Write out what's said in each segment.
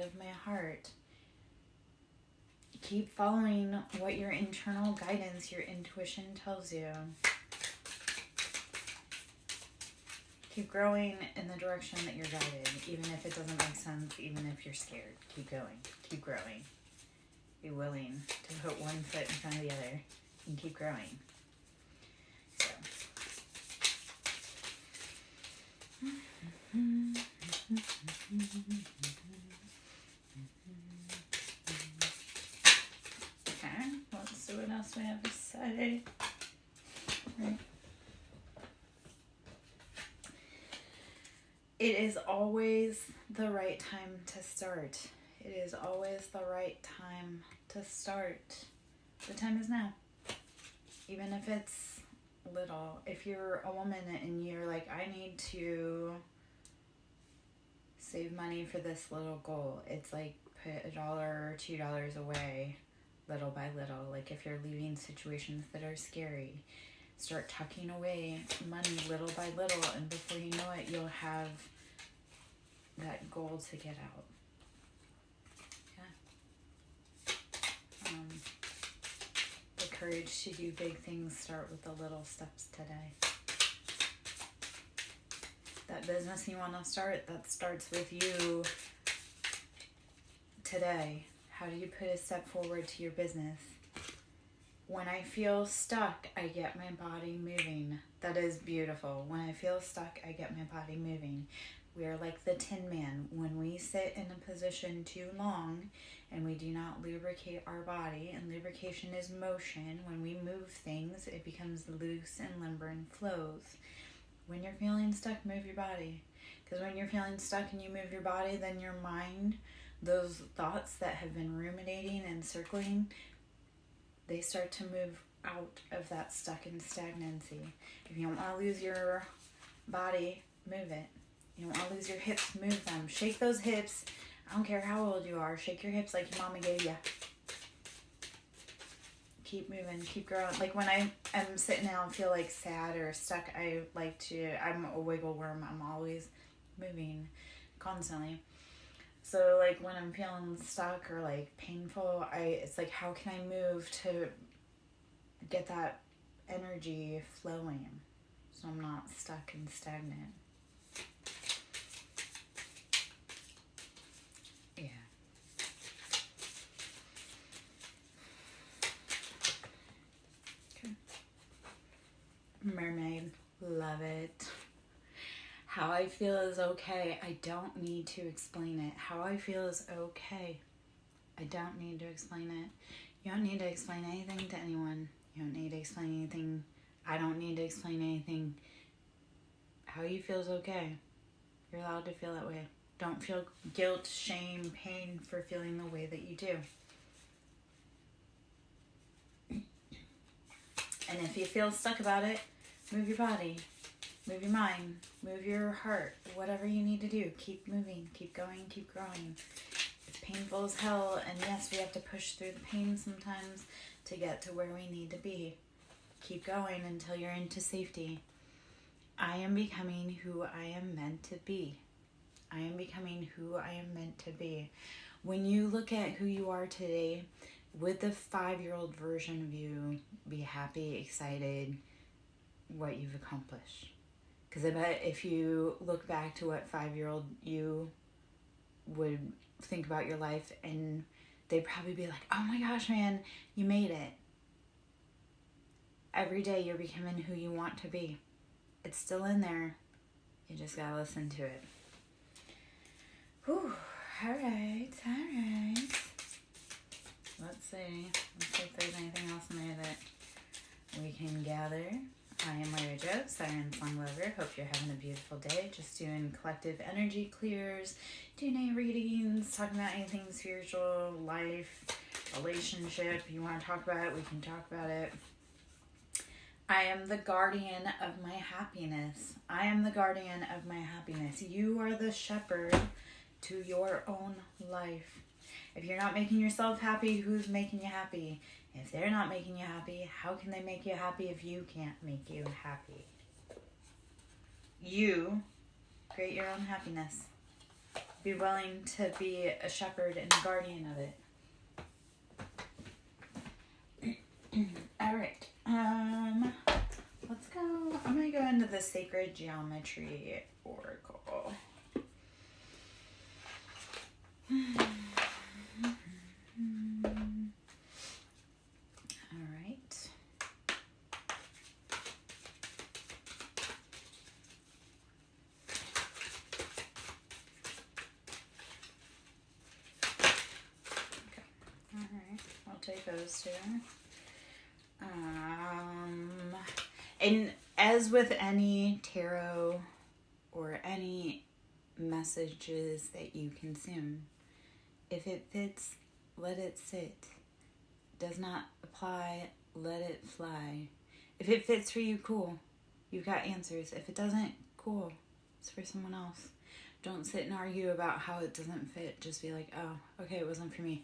of my heart. Keep following what your internal guidance, your intuition tells you. Keep growing in the direction that you're guided, even if it doesn't make sense, even if you're scared. Keep going. Keep growing. Be willing to put one foot in front of the other and keep growing. So. Okay, let's see what else we have to say. Right. It is always the right time to start. It is always the right time to start. The time is now. Even if it's little. If you're a woman and you're like, I need to save money for this little goal. It's like put $1 or $2 away little by little. Like if you're leaving situations that are scary, start tucking away money little by little, and before you know it, you'll have that goal to get out. Yeah. The courage to do big things, start with the little steps today. That business you want to start, that starts with you today. How do you put a step forward to your business? When I feel stuck, I get my body moving. That is beautiful. When I feel stuck, I get my body moving. We are like the Tin Man. When we sit in a position too long and we do not lubricate our body, and lubrication is motion, when we move things, it becomes loose and limber and flows. When you're feeling stuck, move your body. Because when you're feeling stuck and you move your body, then your mind, those thoughts that have been ruminating and circling, they start to move out of that stuck in stagnancy. If you don't want to lose your body, move it. You don't want to lose your hips, move them. Shake those hips. I don't care how old you are. Shake your hips like your mama gave you. Keep moving, keep growing. Like when I'm sitting down and feel like sad or stuck, I'm a wiggle worm. I'm always moving constantly. So like when I'm feeling stuck or like painful, it's like, how can I move to get that energy flowing so I'm not stuck and stagnant? Yeah. Okay. Mermaid, love it. How I feel is okay. I don't need to explain it. How I feel is okay. I don't need to explain it. You don't need to explain anything to anyone. You don't need to explain anything. I don't need to explain anything. How you feel is okay. You're allowed to feel that way. Don't feel guilt, shame, pain for feeling the way that you do. And if you feel stuck about it, move your body. Move your mind, move your heart, whatever you need to do. Keep moving, keep going, keep growing. It's painful as hell, and yes, we have to push through the pain sometimes to get to where we need to be. Keep going until you're into safety. I am becoming who I am meant to be. I am becoming who I am meant to be. When you look at who you are today, would the 5-year-old version of you be happy, excited, what you've accomplished? Because I bet if you look back to what 5-year-old you would think about your life, and they'd probably be like, oh my gosh, man, you made it. Every day you're becoming who you want to be. It's still in there. You just gotta listen to it. Whew. All right. Let's see if there's anything else in there that we can gather. I am Larry Jo, SirenSong lover. Hope you're having a beautiful day. Just doing collective energy clears, doing any readings, talking about anything spiritual, life, relationship. You want to talk about it, we can talk about it. I am the guardian of my happiness. I am the guardian of my happiness. You are the shepherd to your own life. If you're not making yourself happy, who's making you happy? If they're not making you happy, how can they make you happy if you can't make you happy? You create your own happiness. Be willing to be a shepherd and a guardian of it. All right. Let's go. I'm going to go into the Sacred Geometry Oracle. Take those two. And as with any tarot or any messages that you consume, if it fits, let it sit. Does not apply, let it fly. If it fits for you, cool. You've got answers. If it doesn't, cool. It's for someone else. Don't sit and argue about how it doesn't fit. Just be like, oh, okay, it wasn't for me.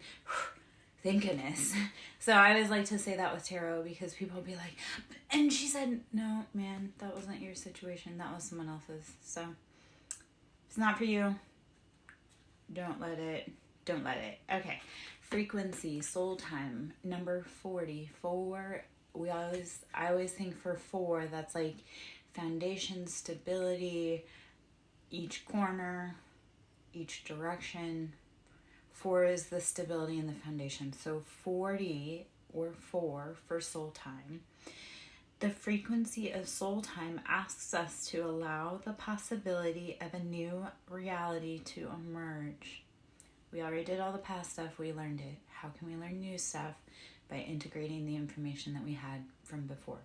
Thank goodness. So I always like to say that with tarot because people will be like, and she said, no, man, that wasn't your situation. That was someone else's. So if it's not for you, don't let it. Okay. Frequency, soul time, number 44. I always think for 4, that's like foundation, stability, each corner, each direction. 4 is the stability and the foundation. So 40 or 4 for soul time. The frequency of soul time asks us to allow the possibility of a new reality to emerge. We already did all the past stuff. We learned it. How can we learn new stuff? By integrating the information that we had from before.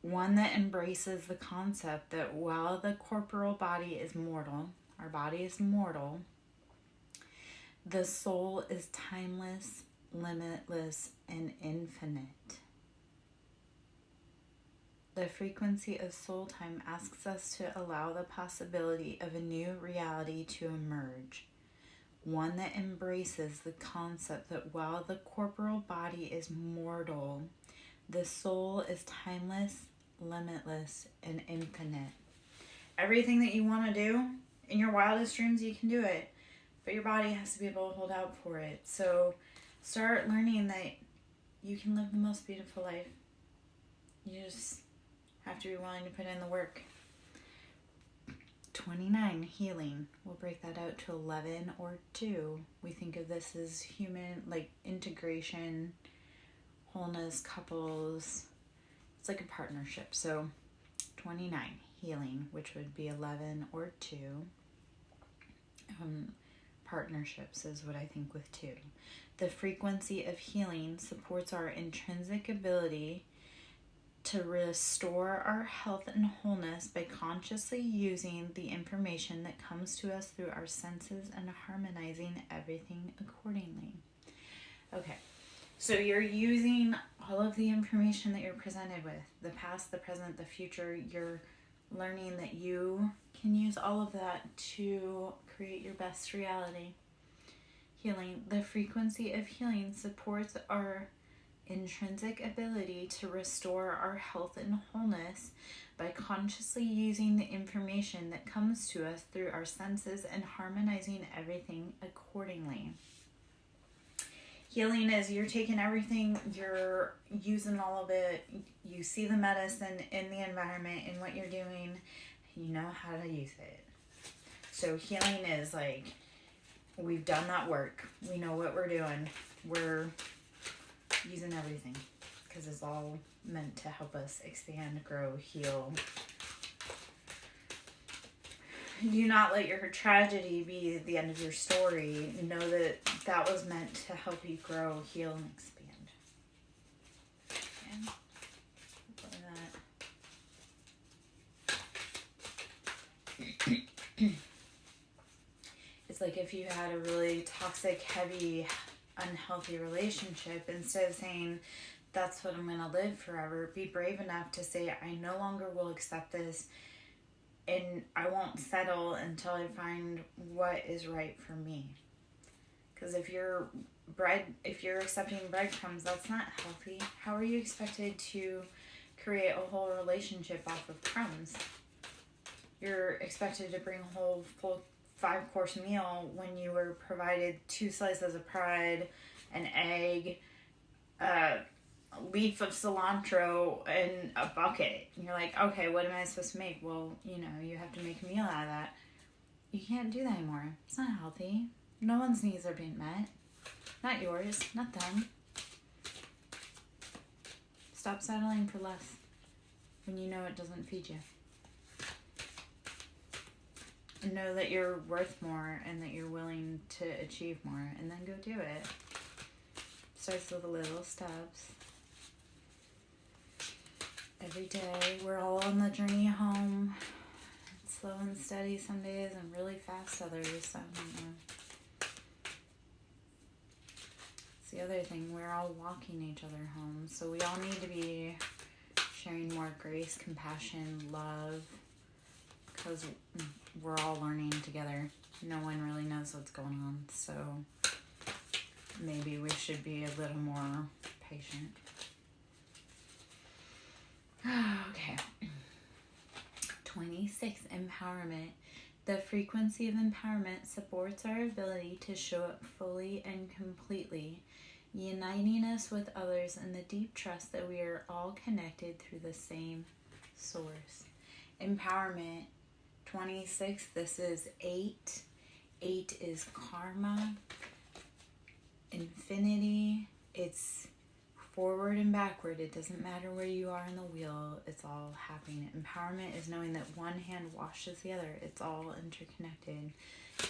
One that embraces the concept that while the corporal body is mortal, our body is mortal, the soul is timeless, limitless, and infinite. The frequency of soul time asks us to allow the possibility of a new reality to emerge. One that embraces the concept that while the corporal body is mortal, the soul is timeless, limitless, and infinite. Everything that you want to do in your wildest dreams, you can do it. But your body has to be able to hold out for it. So start learning that you can live the most beautiful life. You just have to be willing to put in the work. 29, healing. We'll break that out to 11 or 2. We think of this as human, like integration, wholeness, couples. It's like a partnership. So 29, healing, which would be 11 or 2. Partnerships is what I think with 2. The frequency of healing supports our intrinsic ability to restore our health and wholeness by consciously using the information that comes to us through our senses and harmonizing everything accordingly. Okay, so you're using all of the information that you're presented with, the past, the present, the future. You're learning that you can use all of that to create your best reality. Healing. The frequency of healing supports our intrinsic ability to restore our health and wholeness by consciously using the information that comes to us through our senses and harmonizing everything accordingly. Healing is you're taking everything, you're using all of it, you see the medicine in the environment, in what you're doing, you know how to use it. So healing is like, we've done that work, we know what we're doing, we're using everything because it's all meant to help us expand, grow, heal. Do not let your tragedy be the end of your story. Know that that was meant to help you grow, heal, and expand. Okay. That. It's like if you had a really toxic, heavy, unhealthy relationship, instead of saying, that's what I'm going to live forever, be brave enough to say, I no longer will accept this, and I won't settle until I find what is right for me. Because if you're accepting breadcrumbs, that's not healthy. How are you expected to create a whole relationship off of crumbs? you're expected to bring a whole full 5-course meal when you were provided 2 slices of pride, an egg, a leaf of cilantro, and a bucket. And you're like, okay, what am I supposed to make? Well, you have to make a meal out of that. You can't do that anymore. It's not healthy. No one's needs are being met. Not yours, not them. Stop settling for less when you know it doesn't feed you. And know that you're worth more and that you're willing to achieve more, and then go do it. Starts with the little steps. Every day, we're all on the journey home. It's slow and steady some days and really fast others. I don't know. It's the other thing, we're all walking each other home. So we all need to be sharing more grace, compassion, love, because we're all learning together. No one really knows what's going on, so maybe we should be a little more patient. Okay. 26, empowerment. The frequency of empowerment supports our ability to show up fully and completely, uniting us with others in the deep trust that we are all connected through the same source. Empowerment. 26, this is 8. 8 is karma, infinity. It's forward and backward. It doesn't matter where you are in the wheel. It's all happening. Empowerment is knowing that one hand washes the other. It's all interconnected.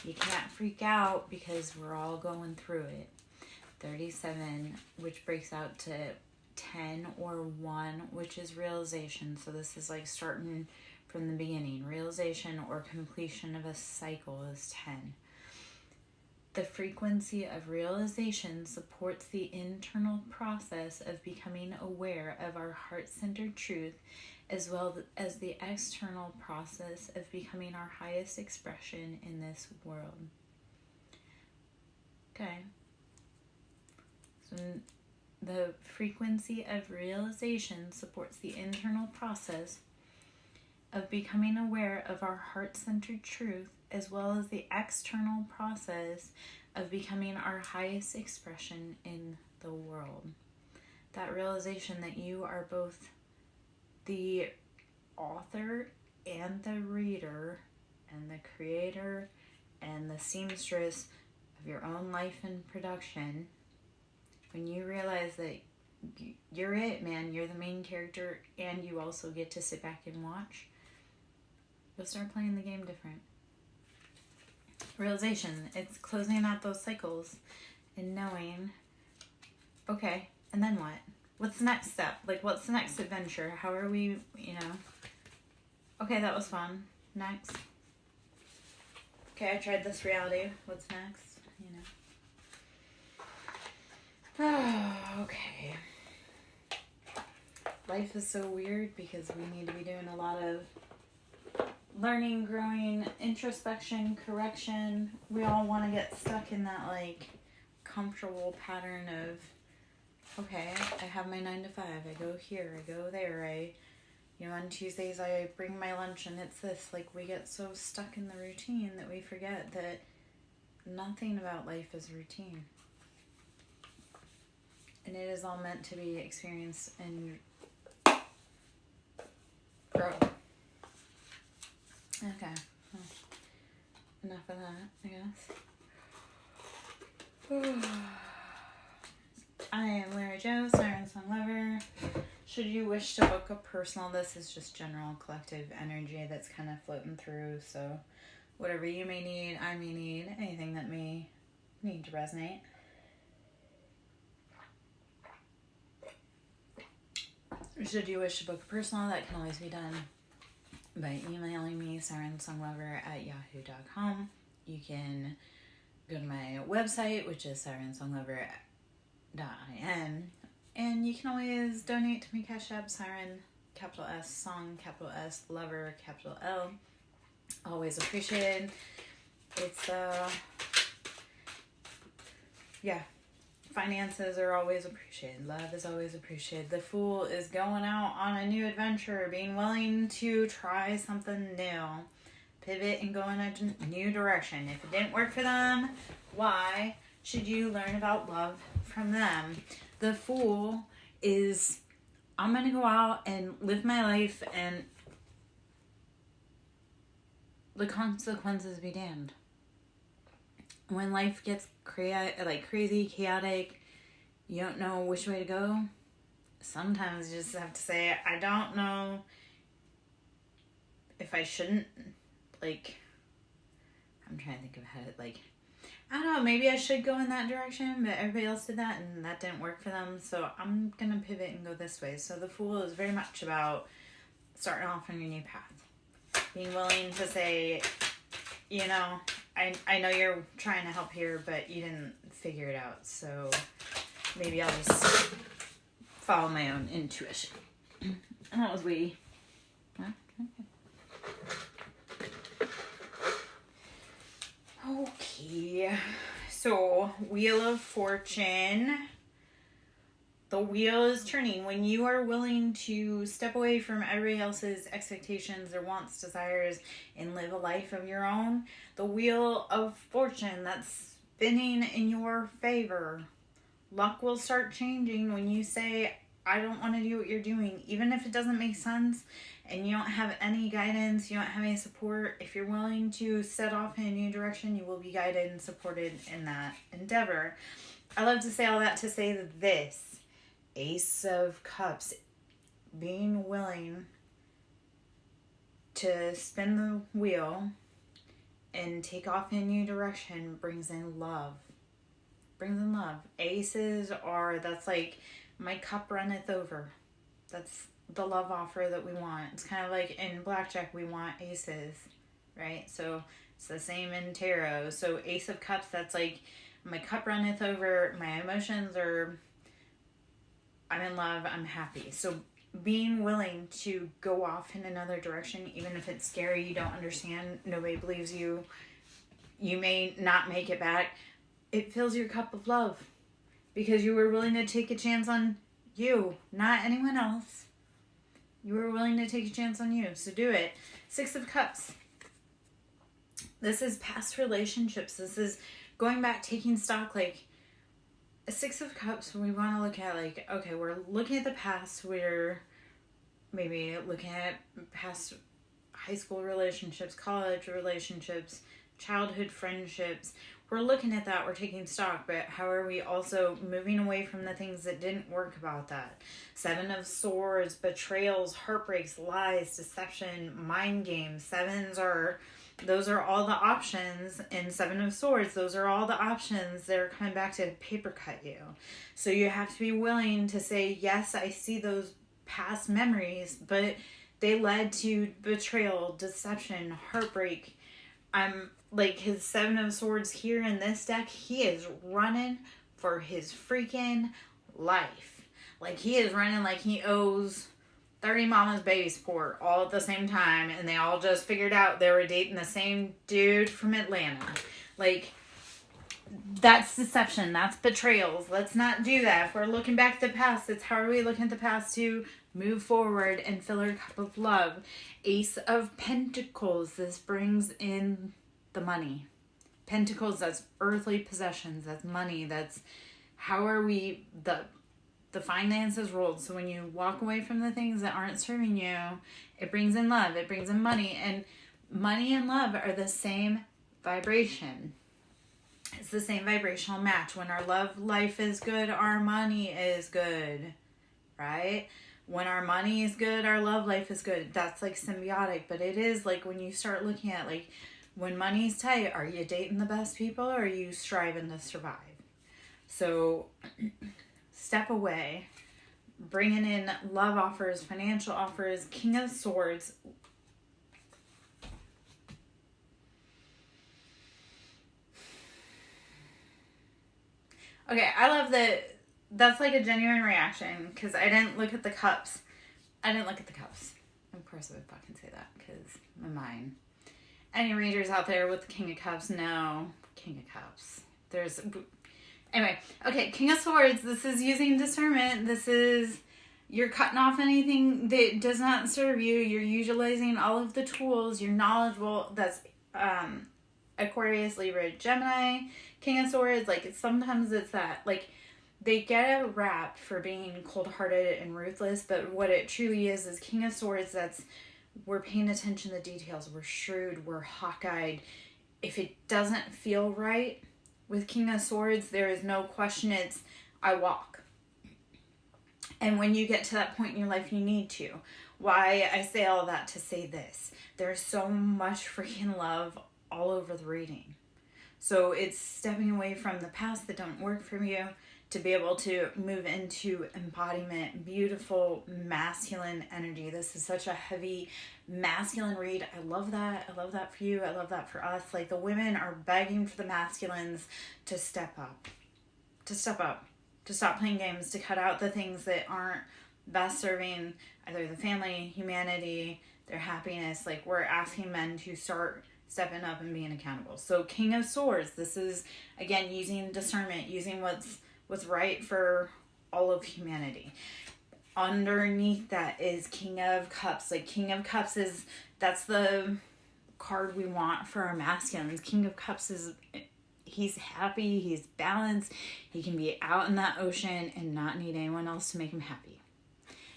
You can't freak out because we're all going through it. 37, which breaks out to 10 or 1, which is realization. So this is like starting from the beginning. Realization or completion of a cycle is 10. The frequency of realization supports the internal process of becoming aware of our heart-centered truth, as well as the external process of becoming our highest expression in this world. Okay. So the frequency of realization supports the internal process of becoming aware of our heart-centered truth, as well as the external process of becoming our highest expression in the world. That realization that you are both the author and the reader and the creator and the seamstress of your own life and production. When you realize that you're it, man, you're the main character, and you also get to sit back and watch, you'll start playing the game different. Realization, it's closing out those cycles and knowing, okay, and then what? What's the next step? Like, what's the next adventure? How are we, okay, that was fun. Next. Okay, I tried this reality. What's next? Okay. Life is so weird because we need to be doing a lot of learning, growing, introspection, correction. We all want to get stuck in that comfortable pattern of, okay, I have my 9 to 5. I go here, I go there. On Tuesdays I bring my lunch and it's this. We get so stuck in the routine that we forget that nothing about life is routine. And it is all meant to be experienced and grow. Okay. Well, enough of that, I guess. I am Larry Joe, SirenSong lover. Should you wish to book a personal, this is just general collective energy that's kind of floating through. So whatever you may need, I may need, anything that may need to resonate. Should you wish to book a personal, that can always be done by emailing me, SirenSonglover@yahoo.com. You can go to my website, which is SirenSonglover.in, and you can always donate to my Cash App, Siren, capital S, Song, capital S, Lover, capital L. Always appreciated. It's, finances are always appreciated. Love is always appreciated. The Fool is going out on a new adventure, being willing to try something new. pivot and go in a new direction. If it didn't work for them, why should you learn about love from them? The Fool is, I'm going to go out and live my life and the consequences be damned. When life gets crazy, chaotic, you don't know which way to go, sometimes you just have to say, I don't know if I shouldn't, I'm trying to think of how to, I don't know, maybe I should go in that direction, but everybody else did that and that didn't work for them, so I'm going to pivot and go this way. So the Fool is very much about starting off on your new path. Being willing to say, I know you're trying to help here, but you didn't figure it out, so maybe I'll just follow my own intuition. And that was we. Okay, so Wheel of Fortune. The wheel is turning. When you are willing to step away from everybody else's expectations, their wants, desires, and live a life of your own, the Wheel of Fortune, that's spinning in your favor. Luck will start changing when you say, I don't want to do what you're doing. Even if it doesn't make sense and you don't have any guidance, you don't have any support, if you're willing to set off in a new direction, you will be guided and supported in that endeavor. I love to say all that to say this. Ace of Cups, being willing to spin the wheel and take off in a new direction brings in love. Aces are, that's like, my cup runneth over. That's the love offer that we want. It's kind of like in blackjack, we want aces, right? So it's the same in tarot. So Ace of Cups, that's like, my cup runneth over, my emotions are, I'm in love, I'm happy. So being willing to go off in another direction, even if it's scary, you don't understand, nobody believes you, you may not make it back, it fills your cup of love because you were willing to take a chance on you, not anyone else. You were willing to take a chance on you, so do it. Six of Cups. This is past relationships. This is going back, taking stock, a Six of Cups, we want to look at, okay, we're looking at the past, we're maybe looking at past high school relationships, college relationships, childhood friendships. We're looking at that, we're taking stock, but how are we also moving away from the things that didn't work about that? Seven of Swords, betrayals, heartbreaks, lies, deception, mind games. Those are all the options in Seven of Swords. Those are all the options that are coming back to paper cut you. So you have to be willing to say, yes, I see those past memories, but they led to betrayal, deception, heartbreak. I'm like his Seven of Swords here in this deck. He is running for his freaking life. He is running like he owes 30 mamas baby support all at the same time, and they all just figured out they were dating the same dude from Atlanta. That's deception. That's betrayals. Let's not do that. If we're looking back at the past, it's how are we looking at the past to move forward and fill our cup of love. Ace of Pentacles. This brings in the money. Pentacles, that's earthly possessions. That's money. That's how are we, the finances rolled. So when you walk away from the things that aren't serving you, it brings in love. It brings in money. And money and love are the same vibration. It's the same vibrational match. When our love life is good, our money is good, right? When our money is good, our love life is good. That's symbiotic, but it is when you start looking at when money's tight, are you dating the best people or are you striving to survive? So step away, bringing in love offers, financial offers, King of Swords. Okay, I love that. That's a genuine reaction because I didn't look at the cups. Of course I would fucking say that because my mind. Any readers out there with the King of Cups? No. King of Cups. Anyway, okay, King of Swords. This is using discernment. This is You're cutting off anything that does not serve you. You're utilizing all of the tools. You're knowledgeable. That's Aquarius, Libra, Gemini, King of Swords. Like, sometimes it's that. Like, they get a rap for being cold-hearted and ruthless, but what it truly is King of Swords, we're paying attention to details. We're shrewd. We're hawk-eyed. If it doesn't feel right with King of Swords, there is no question. It's, I walk. And when you get to that point in your life, you need to. Why I say all that to say this. There's so much freaking love all over the reading. So it's stepping away from the past that don't work for you to be able to move into embodiment, beautiful masculine energy. This is such a heavy masculine read. I love that. I love that for you. I love that for us. Like, the women are begging for the masculines to step up. To step up. To stop playing games, to cut out the things that aren't best serving either the family, humanity, their happiness. Like, we're asking men to start stepping up and being accountable. So King of Swords, this is, again, using discernment, using what's right for all of humanity. Underneath that is King of Cups. Like, King of Cups that's the card we want for our masculines. King of Cups is... He's happy, he's balanced, he can be out in that ocean and not need anyone else to make him happy.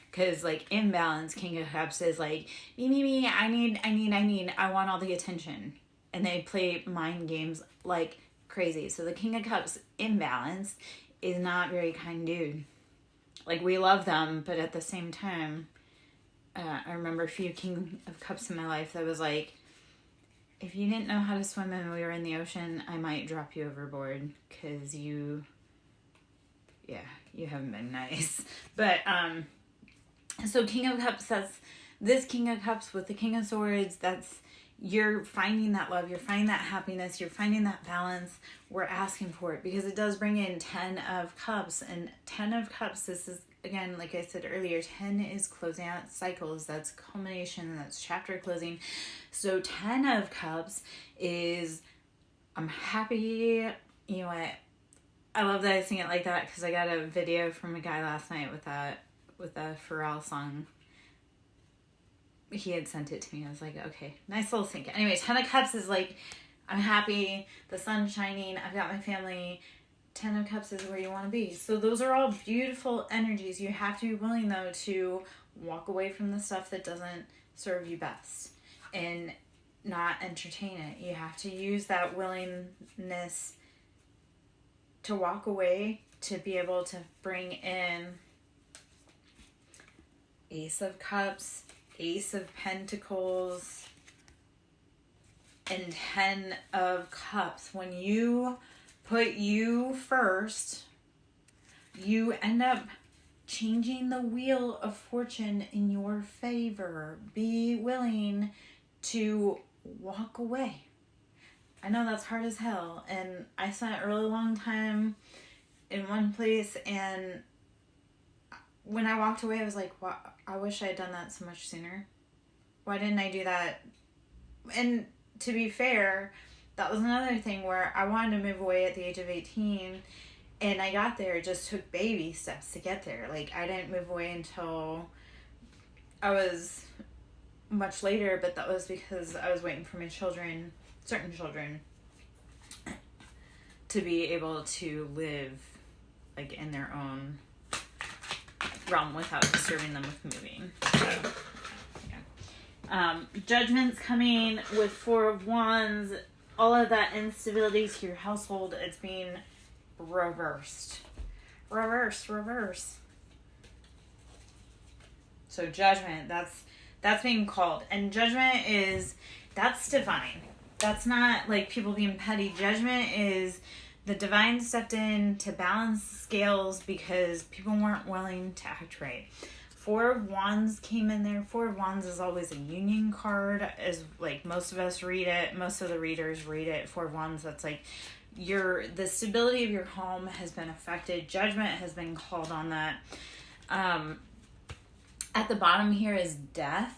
Because, like, imbalance, King of Cups is like, me, I need, I want all the attention. And they play mind games like crazy. So the King of Cups, imbalance, is not very kind dude. Like, we love them, but at the same time, I remember a few King of Cups in my life that was like, if you didn't know how to swim and we were in the ocean, I might drop you overboard because you haven't been nice. But, so King of Cups, that's this King of Cups with the King of Swords. You're finding that love, you're finding that happiness, you're finding that balance. We're asking for it because it does bring in 10 of Cups. And 10 of Cups, this is, again, like I said earlier, 10 is closing out cycles. That's culmination. That's chapter closing. So 10 of Cups is, I'm happy. You know what? I love that I sing it like that because I got a video from a guy last night with the SirenSong. He had sent it to me. I was like, okay, nice little sync. Anyway, 10 of Cups is like, I'm happy. The sun's shining. I've got my family. 10 of Cups is where you want to be. So those are all beautiful energies. You have to be willing, though, to walk away from the stuff that doesn't serve you best and not entertain it. You have to use that willingness to walk away to be able to bring in Ace of Cups, Ace of Pentacles, and 10 of Cups. When you put you first, you end up changing the wheel of fortune in your favor. Be willing to walk away. I know that's hard as hell, and I spent a really long time in one place, and when I walked away, I was like, wow, I wish I had done that so much sooner. Why didn't I do that? And to be fair, that was another thing where I wanted to move away at the age of 18, and I got there. It just took baby steps to get there. Like, I didn't move away until I was much later, but that was because I was waiting for my children, certain children, to be able to live, like, in their own realm without disturbing them with moving. So, yeah. Judgment's coming with 4 of Wands. All of that instability to your household, it's being reversed. Reverse. So Judgment, that's being called. And Judgment that's divine. That's not like people being petty. Judgment is the divine stepped in to balance the scales because people weren't willing to act right. 4 of Wands came in there. 4 of Wands is always a union card, as like most of us read it. Most of the readers read it. 4 of Wands, that's like the stability of your home has been affected. Judgment has been called on that. At the bottom here is Death.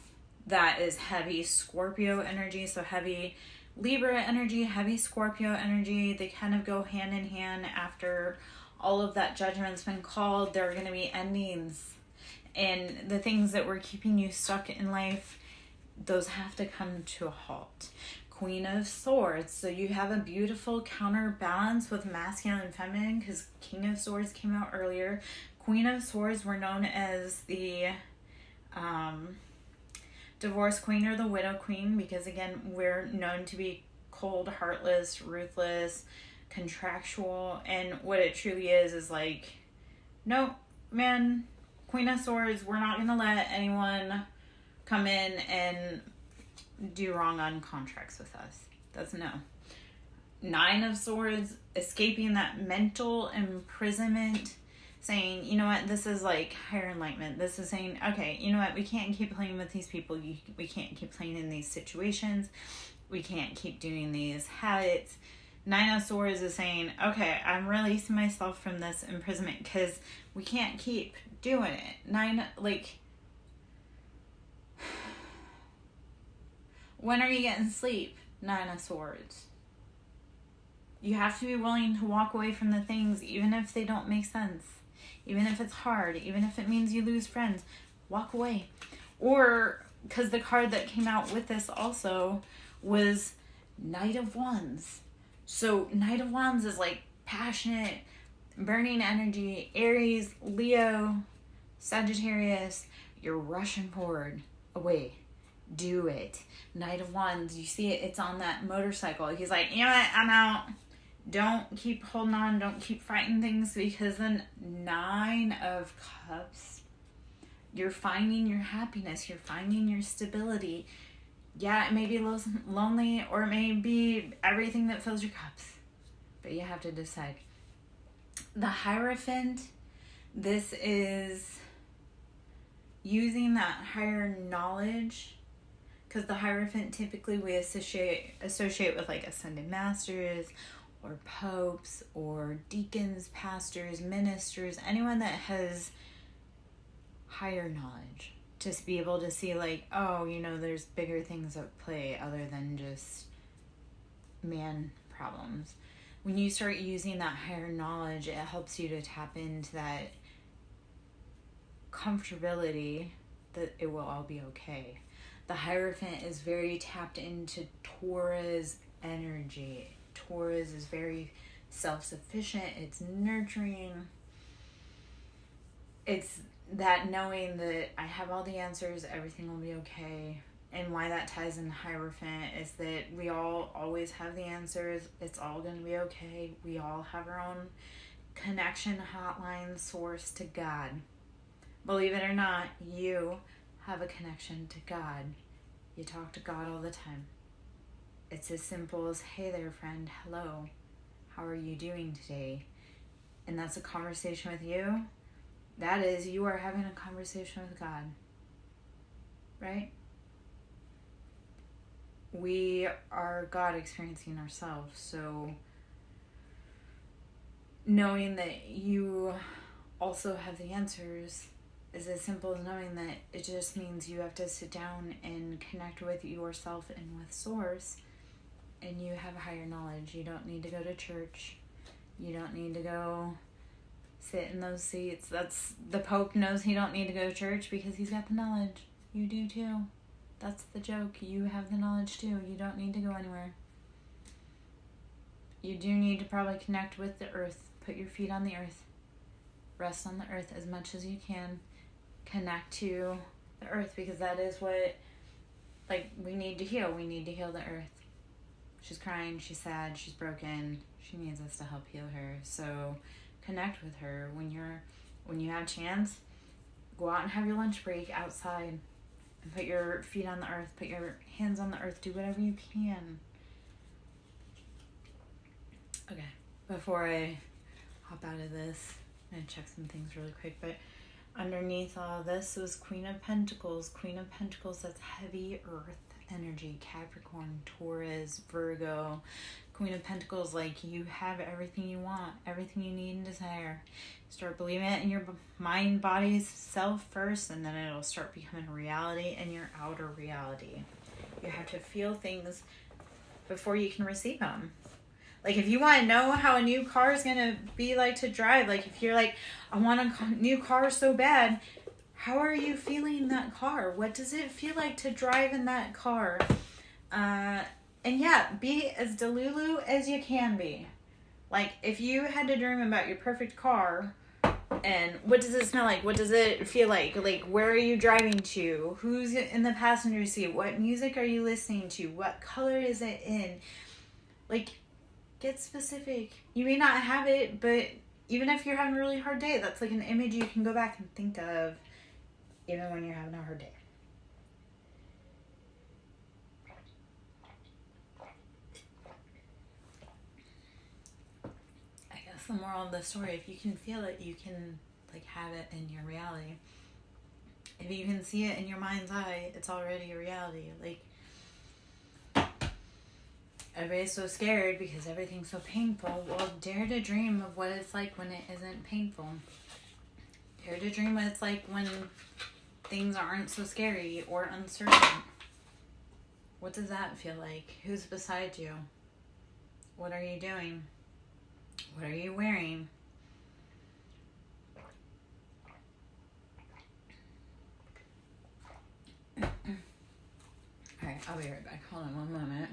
That is heavy Scorpio energy. So heavy Libra energy, heavy Scorpio energy. They kind of go hand in hand. After all of that judgment's been called, there are going to be endings. And the things that were keeping you stuck in life, those have to come to a halt. Queen of Swords. So you have a beautiful counterbalance with masculine and feminine, because King of Swords came out earlier. Queen of Swords were known as the divorce queen or the widow queen, because again, we're known to be cold, heartless, ruthless, contractual, and what it truly is like, no, man, Queen of Swords, we're not going to let anyone come in and do wrong on contracts with us. That's no. Nine of Swords, escaping that mental imprisonment, saying, you know what, this is like higher enlightenment. This is saying, okay, you know what, we can't keep playing with these people. We can't keep playing in these situations. We can't keep doing these habits. Nine of Swords is saying, okay, I'm releasing myself from this imprisonment because we can't keep doing it. When are you getting sleep? Nine of Swords. You have to be willing to walk away from the things, even if they don't make sense. Even if it's hard. Even if it means you lose friends. Walk away. Or, because the card that came out with this also was Knight of Wands. So, Knight of Wands is like passionate, burning energy. Aries, Leo, Sagittarius. You're rushing forward. Away. Do it. Knight of Wands, you see it, it's on that motorcycle. He's like, you know what, I'm out. Don't keep holding on. Don't keep fighting things, because then Nine of Cups, you're finding your happiness. You're finding your stability. Yeah, it may be a little lonely, or it may be everything that fills your cups, but you have to decide. The Hierophant, this is using that higher knowledge, because the Hierophant typically we associate with like ascended masters or popes or deacons, pastors, ministers, anyone that has higher knowledge. Just be able to see like, oh, you know, there's bigger things at play other than just man problems. When you start using that higher knowledge, it helps you to tap into that comfortability that it will all be okay. The Hierophant is very tapped into Taurus energy. Taurus is very self-sufficient. It's nurturing. It's that knowing that I have all the answers, everything will be okay. And why that ties in Hierophant is that we all always have the answers. It's all going to be okay. We all have our own connection, hotline, source to God. Believe it or not, you have a connection to God. You talk to God all the time. It's as simple as, hey there, friend, hello. How are you doing today? And that's a conversation with you. That is, you are having a conversation with God. Right? We are God experiencing ourselves. So knowing that you also have the answers is as simple as knowing that it just means you have to sit down and connect with yourself and with Source, and you have higher knowledge. You don't need to go to church. You don't need to go sit in those seats. That's the Pope knows he don't need to go to church because he's got the knowledge. You do too. That's the joke. You have the knowledge too. You don't need to go anywhere. You do need to probably connect with the earth. Put your feet on the earth. Rest on the earth as much as you can. Connect to the earth, because that is what, like, we need to heal. We need to heal the earth. She's crying, she's sad, she's broken. She needs us to help heal her. So connect with her. When you have a chance, go out and have your lunch break outside and put your feet on the earth, put your hands on the earth, do whatever you can. Okay, before I hop out of this, I'm going to check some things really quick, but underneath all this was Queen of Pentacles. Queen of Pentacles, that's heavy earth energy. Capricorn, Taurus, Virgo. Queen of Pentacles, like, you have everything you want, everything you need and desire. Start believing it in your mind, body, self first, and then it'll start becoming reality in your outer reality. You have to feel things before you can receive them. Like, if you want to know how a new car is going to be like to drive, like, if you're like, I want a new car so bad, How are you feeling in that car? What does it feel like to drive in that car? And yeah, be as delulu as you can be. Like, if you had to dream about your perfect car, and what does it smell like? What does it feel like? Like, where are you driving to? Who's in the passenger seat? What music are you listening to? What color is it in? Like, get specific. You may not have it, but even if you're having a really hard day, that's like an image you can go back and think of, even when you're having a hard day. I guess the moral of the story, if you can feel it, you can like have it in your reality. If you can see it in your mind's eye, it's already a reality. Like, everybody's so scared because everything's so painful. Well, dare to dream of what it's like when it isn't painful. Dare to dream what it's like when things aren't so scary or uncertain. What does that feel like? Who's beside you? What are you doing? What are you wearing? Alright, I'll be right back. Hold on one moment.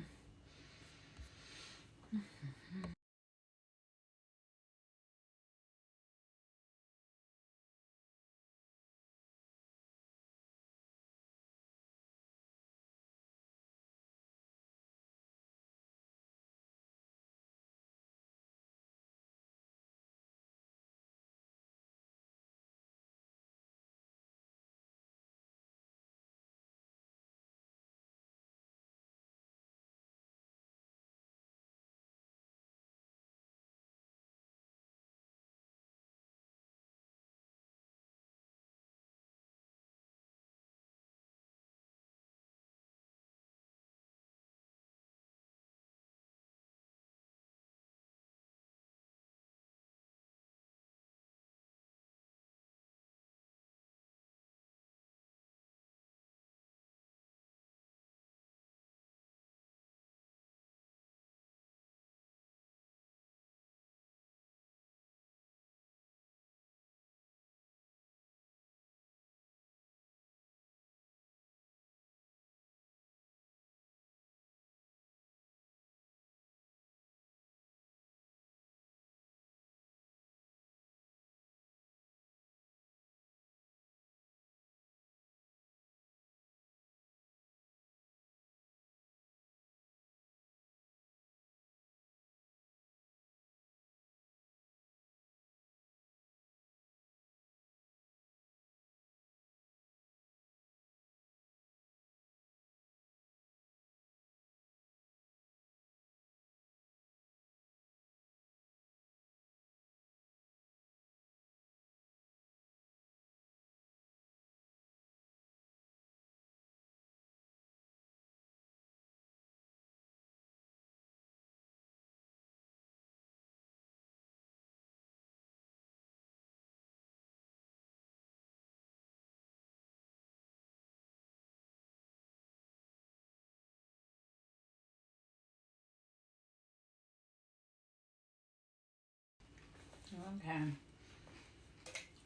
Okay.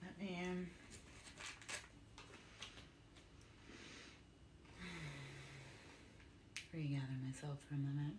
Let me regather myself for a minute.